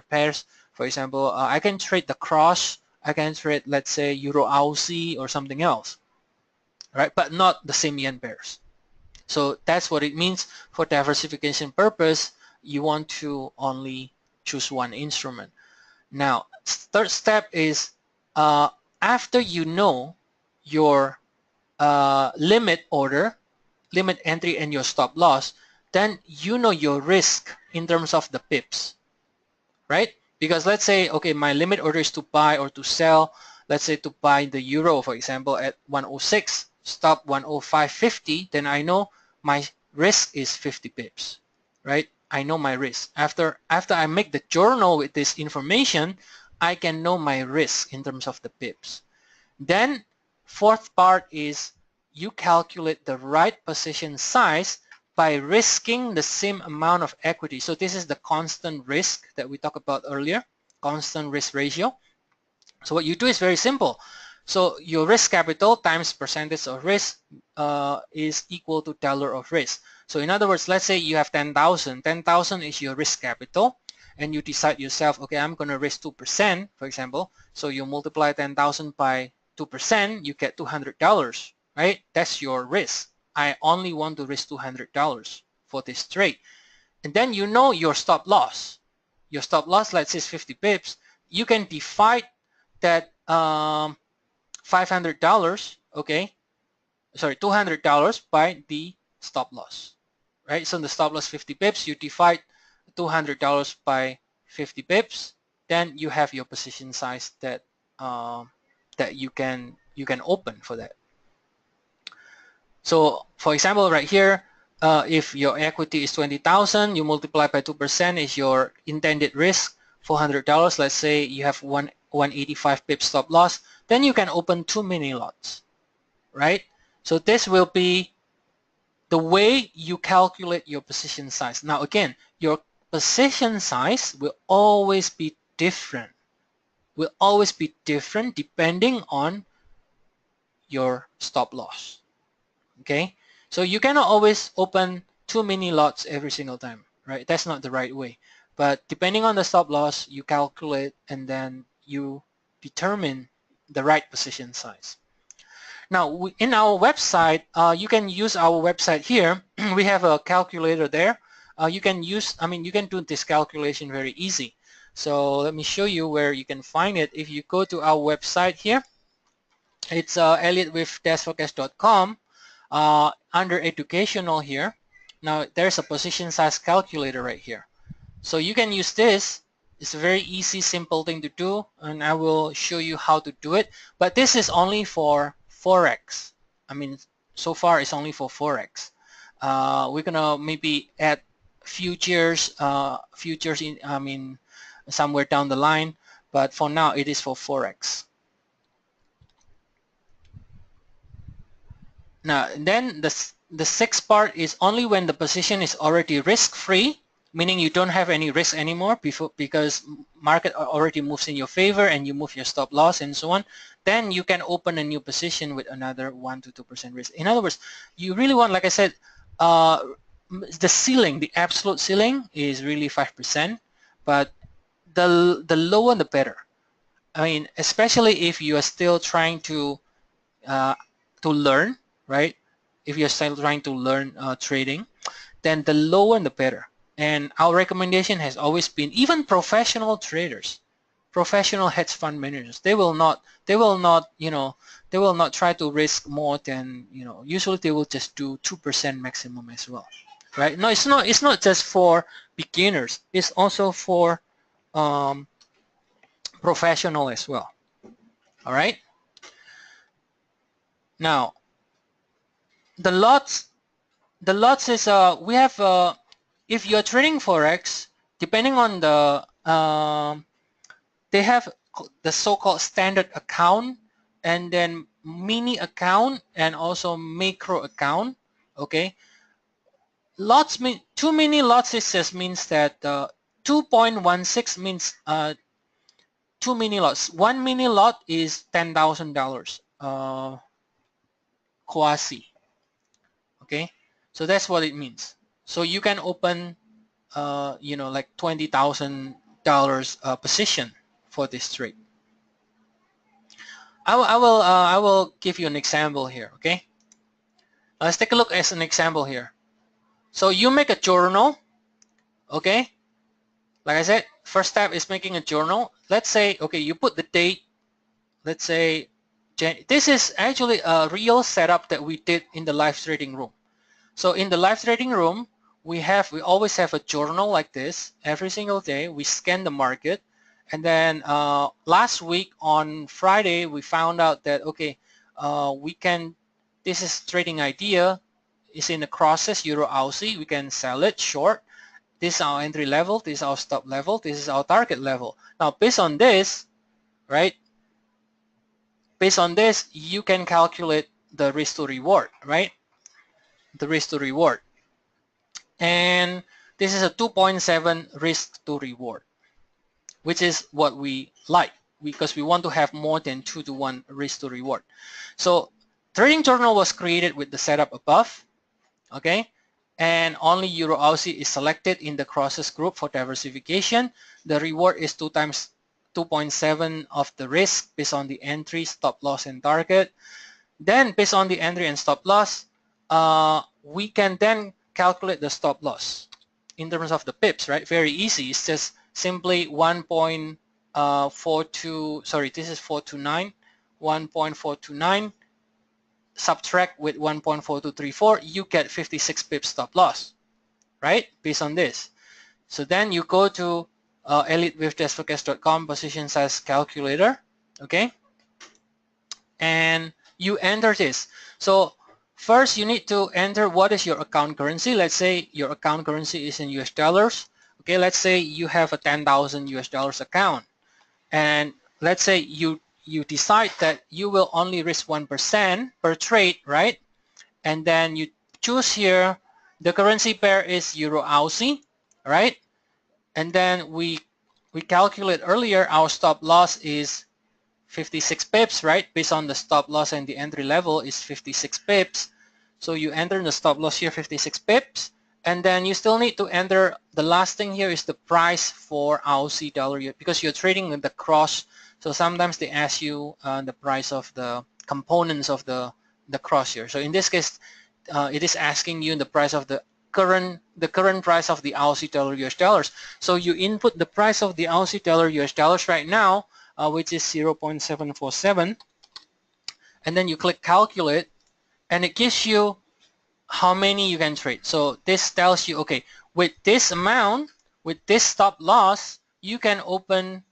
pairs. For example, I can trade the cross. I can trade, let's say, Euro Aussie or something else, right? But not the same yen pairs. So that's what it means. For diversification purpose, you want to only choose one instrument. Now, third step is after you know your limit order, limit entry, and your stop loss, then you know your risk in terms of the pips, right? Because let's say, okay, my limit order is to buy or to sell, let's say to buy the euro, for example, at 106, stop 105.50, then I know my risk is 50 pips, right? I know my risk. After I make the journal with this information, I can know my risk in terms of the pips. Then fourth part is you calculate the right position size by risking the same amount of equity. So this is the constant risk that we talked about earlier, constant risk ratio. So what you do is very simple. So your risk capital times percentage of risk is equal to dollar of risk. So in other words, let's say you have 10,000. 10,000 is your risk capital, and you decide yourself, okay, I'm going to risk 2%, for example. So you multiply 10,000 by 2%, you get $200, right? That's your risk. I only want to risk $200 for this trade. And then you know your stop loss. Your stop loss, let's say, is 50 pips. You can divide that $500, okay, sorry, $200 by the stop loss, right? So the stop loss 50 pips, you divide $200 by 50 pips, then you have your position size that that you can open for that. So for example, right here, if your equity is 20,000, you multiply by 2% is your intended risk, $400. Let's say you have 185 pips stop loss, then you can open 2 mini lots, right? So this will be the way you calculate your position size. Now again, your position size will always be different. Will always be different depending on your stop loss. Okay, so you cannot always open 2 mini lots every single time, right? That's not the right way. But depending on the stop loss, you calculate and then you determine the right position size. Now, in our website, you can use our website here. We have a calculator there. You can use, you can do this calculation very easy. So let me show you where you can find it. If you go to our website here, it's elliottwave-forecast.com. Under educational here, now there's a position size calculator right here. So you can use this. It's a very easy, simple thing to do, and I will show you how to do it. But this is only for Forex. So far it's only for Forex. We're gonna maybe add futures, in, somewhere down the line, but for now it is for Forex. Now then the sixth part is only when the position is already risk-free, meaning you don't have any risk anymore because market already moves in your favor and you move your stop loss and so on, then you can open a new position with another 1 to 2% risk. In other words, you really want, like I said, the ceiling, the absolute ceiling is really 5%, but the lower the better. I mean, especially if you are still trying to learn, right? If you're still trying to learn trading, then the lower the better. And our recommendation has always been, even professional traders, professional hedge fund managers, they will not try to risk more than, usually they will just do 2% maximum as well, right? No, it's not just for beginners. It's also for professional as well. All right. Now, the lots is we have if you're trading Forex, depending on the they have the so-called standard account and then mini account and also macro account. Okay, lots mean too many lots. It just means that 2.16 means too many lots. One mini lot is $10,000 quasi. Okay, so that's what it means. So you can open like $20,000 position for this trade. I will give you an example here. Okay, let's take a look as an example here. So you make a journal. Okay, like I said, first step is making a journal. Let's say, okay, you put the date. Let's say this is actually a real setup that we did in the live trading room. So in the live trading room, we always have a journal like this every single day. We scan the market, and then last week on Friday we found out that okay, this is trading idea, is in the crosses Euro Aussie. We can sell it short. This is our entry level. This is our stop level. This is our target level. Now based on this, right? Based on this, you can calculate the risk to reward, right? The risk to reward. And this is a 2.7 risk to reward, which is what we like because we want to have more than 2-to-1 risk to reward. So trading journal was created with the setup above, okay, and only Euro Aussie is selected in the crosses group for diversification. The reward is 2 times 2.7 of the risk based on the entry, stop loss, and target. Then based on the entry and stop loss, we can then calculate the stop loss in terms of the pips, right? Very easy. It's just simply 1.42, sorry, this is 429, 1.429 subtract with 1.4234, you get 56 pips stop loss, right? Based on this. So then you go to elliottwave.com position size calculator, okay? And you enter this. So first, you need to enter what is your account currency. Let's say your account currency is in US dollars. Okay, let's say you have a 10,000 US dollars account. And let's say you decide that you will only risk 1% per trade, right? And then you choose here, the currency pair is Euro Aussie, right? And then we calculate earlier, our stop loss is 56 pips, right? Based on the stop loss and the entry level is 56 pips. So you enter the stop loss here, 56 pips. And then you still need to enter, the last thing here is the price for Aussie dollar because you're trading in the cross. So sometimes they ask you the price of the components of the cross here. So in this case, it is asking you the price of the current price of the Aussie dollar US dollars. So you input the price of the Aussie dollar US dollars right now, which is 0.747, and then you click calculate, and it gives you how many you can trade. So this tells you, okay, with this amount, with this stop loss, you can open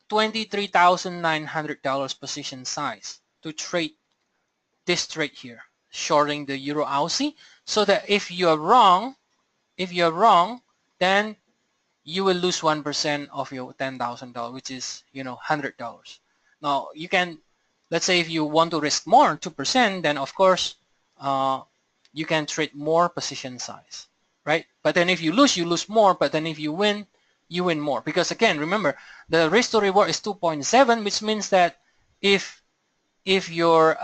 $23,900 position size to trade this trade here, shorting the Euro Aussie, so that if you're wrong, then you will lose 1% of your $10,000, which is, $100. Now you can, let's say if you want to risk more, 2%, then of course you can trade more position size. right? But then if you lose more. But then if you win more. Because again, remember, the risk to reward is 2.7, which means that if if your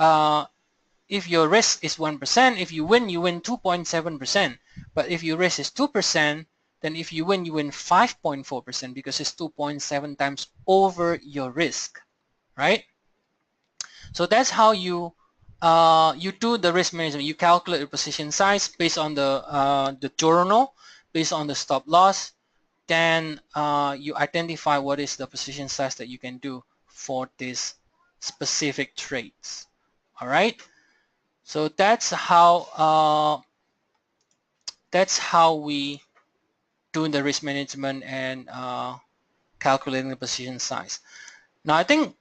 risk is 1%, if you win 2.7%. But if your risk is 2%, then if you win 5.4% because it's 2.7 times over your risk, right? So that's how you do the risk management. You calculate the position size based on the journal, based on the stop loss. Then you identify what is the position size that you can do for these specific trades. All right. So that's how we do the risk management and calculating the position size. Now I think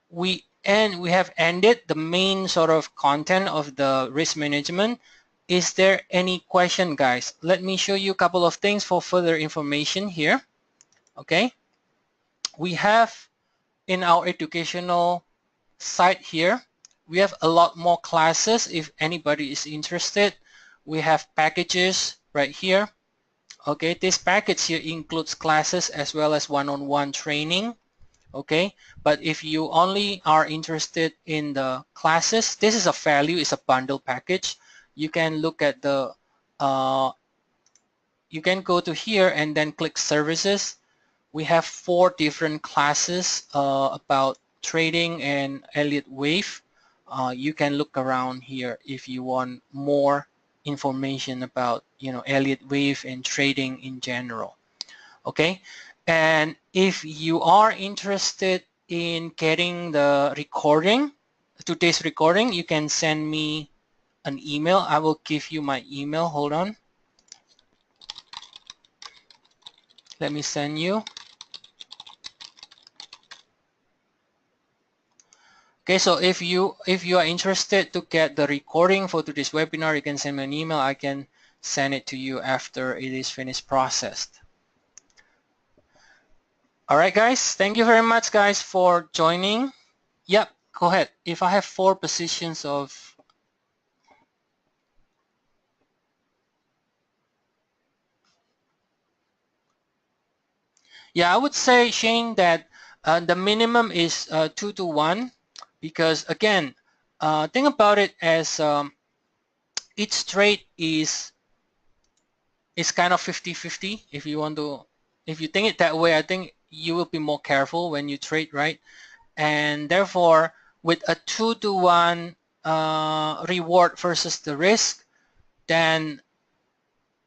we have ended the main sort of content of the risk management. Is there any question, guys? Let me show you a couple of things for further information here. Okay, we have in our educational site here, we have a lot more classes if anybody is interested. We have packages right here. Okay, this package here includes classes as well as one-on-one training. Okay, but if you only are interested in the classes, this is a value, it's a bundle package. You can look at the you can go to here and then click services. We have 4 different classes about trading and Elliott Wave. You can look around here if you want more information about Elliott Wave and trading in general. Okay, and if you are interested in getting the recording, today's recording, you can send me an email. I will give you my email. Hold on. Let me send you. Okay, so if you are interested to get the recording for today's webinar, you can send me an email. I can send it to you after it is finished processed. All right, guys. Thank you very much, guys, for joining. Yep, go ahead. If I have 4 positions of I would say, Shane, that the minimum is 2 to 1, because again, think about it as each trade is kind of 50-50. If you think it that way, I think you will be more careful when you trade, right? And therefore, with a 2 to 1 reward versus the risk, then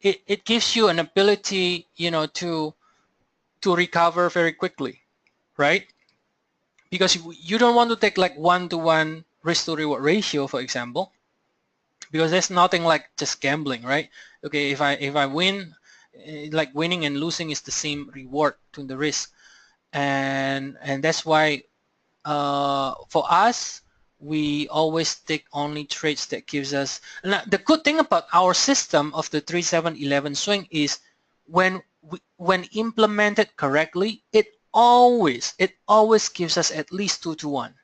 it gives you an ability, to recover very quickly, right? Because you don't want to take like 1-to-1 risk to reward ratio, for example, because there's nothing like just gambling, right? Okay, if I win, like winning and losing is the same reward to the risk, and that's why for us, we always take only trades that gives us. Now, the good thing about our system of the 3-7-11 swing is when implemented correctly, it always gives us at least 2 to 1,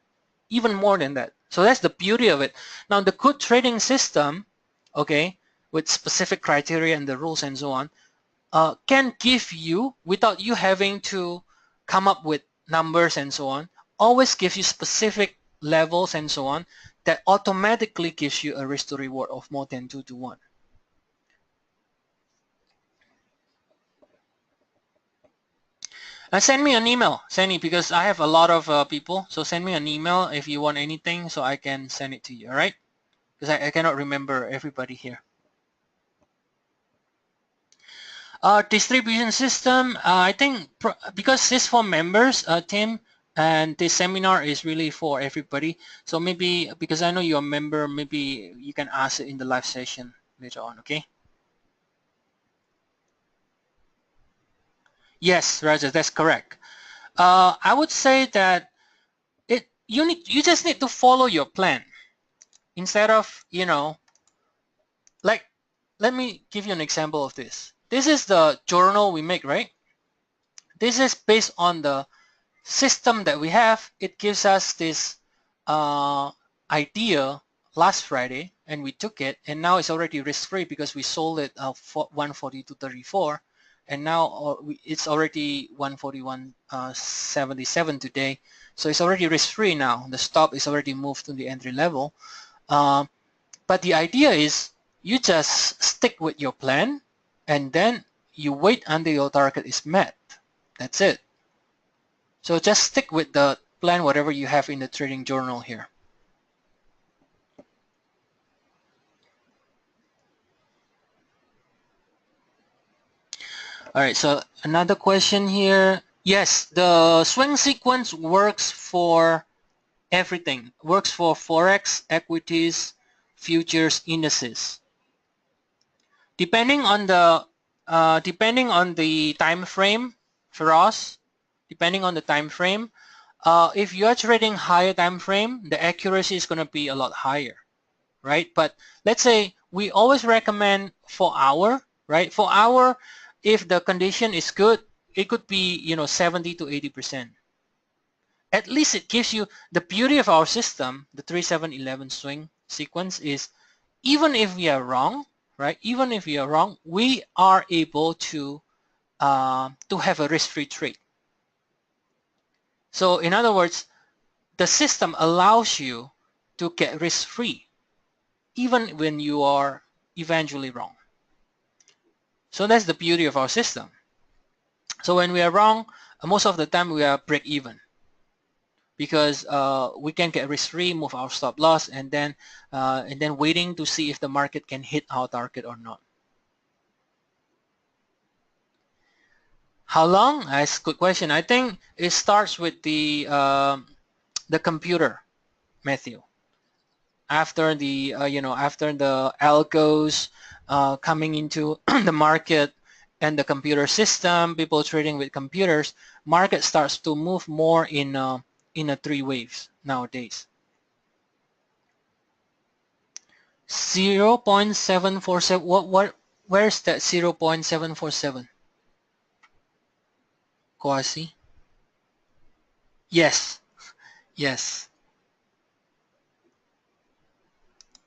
even more than that. So that's the beauty of it. Now, the good trading system, okay, with specific criteria and the rules and so on, can give you, without you having to come up with numbers and so on, always gives you specific levels and so on that automatically gives you a risk to reward of more than 2 to 1. Send me an email, Sandy, because I have a lot of people. So send me an email if you want anything so I can send it to you, all right? Because I cannot remember everybody here. Distribution system, I think because this is for members, Tim, and this seminar is really for everybody. So maybe, because I know you're a member, maybe you can ask it in the live session later on, okay? Yes, Roger, that's correct. I would say that you just need to follow your plan instead of, like, let me give you an example of this. This is the journal we make, right? This is based on the system that we have. It gives us this idea last Friday, and we took it, and now it's already risk-free because we sold it for 142.34, and now it's already 141.77 today, so it's already risk-free now. The stop is already moved to the entry level. But the idea is you just stick with your plan, and then you wait until your target is met. That's it. So just stick with the plan, whatever you have in the trading journal here. All right, so another question here. Yes, the swing sequence works for everything. Works for Forex, equities, futures, indices. Depending on the time frame for us, depending on the time frame, if you are trading higher time frame, the accuracy is going to be a lot higher, right? But let's say we always recommend 4 hour, right? 4 hour, if the condition is good, it could be 70 to 80%. At least it gives you the beauty of our system. The 3-7-11 swing sequence is, even if we are wrong, right? Even if we are wrong, we are able to have a risk-free trade. So in other words, the system allows you to get risk-free even when you are eventually wrong. So that's the beauty of our system. So when we are wrong, most of the time we are break even, because we can get risk-free, move our stop loss, and then waiting to see if the market can hit our target or not. How long? That's a good question. I think it starts with the computer, Matthew. After the after the algos coming into the market and the computer system, people trading with computers, market starts to move more in a 3 waves nowadays. 0.747. Where's that 0.747? Kwasi? Yes. Yes.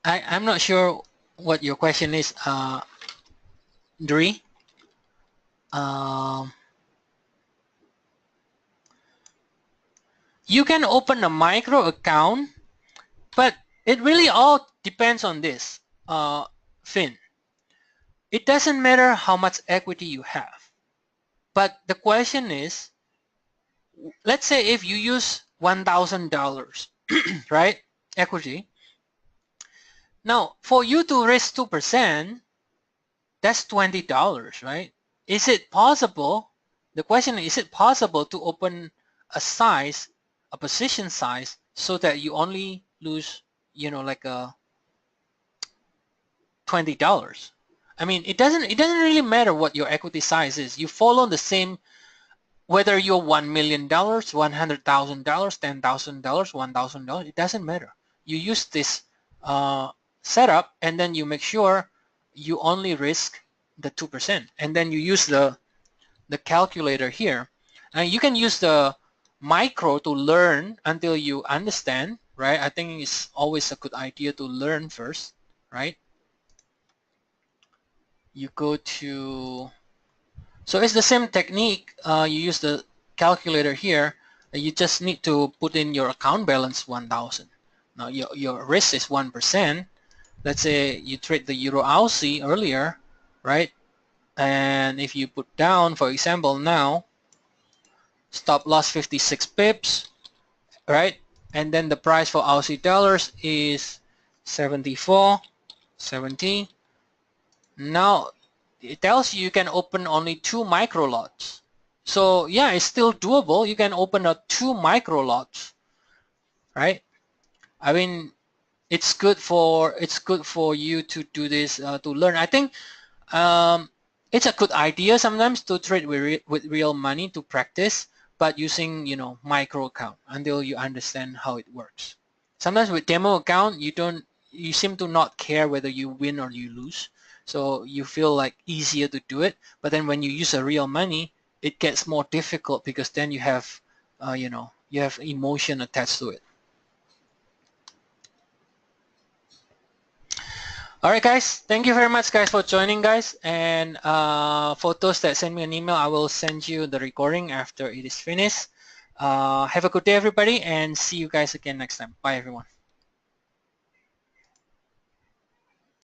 I'm not sure what your question is, Dre. You can open a micro account, but it really all depends on this, Finn. It doesn't matter how much equity you have, but the question is, let's say if you use $1,000, right, equity. Now, for you to risk 2%, that's $20, right? Is it possible? The question is it possible to open a position size, so that you only lose, like $20? I mean, it doesn't really matter what your equity size is. You follow the same, whether you're $1 million, $100,000, $10,000, $1,000. It doesn't matter. You use this setup, and then you make sure you only risk the 2%, and then you use the calculator here, and you can use the micro to learn until you understand, right? I think it's always a good idea to learn first, right? You go to, so it's the same technique. You use the calculator here. You just need to put in your account balance 1,000. Now your risk is 1%. Let's say you trade the Euro Aussie earlier, right? And if you put down, for example, now stop loss 56 pips, right? And then the price for Aussie dollars is 74.70. Now it tells you can open only 2 micro lots. So yeah, it's still doable. You can open 2 micro lots, right? I mean, it's good for you to do this, to learn. I think it's a good idea sometimes to trade with real money to practice, but using micro account until you understand how it works. Sometimes with demo account, you seem to not care whether you win or you lose, so you feel like easier to do it. But then when you use a real money, it gets more difficult, because then you have you have emotion attached to it. All right, guys. Thank you very much, guys, for joining, guys. And for those that send me an email, I will send you the recording after it is finished. Have a good day, everybody, and see you guys again next time. Bye, everyone.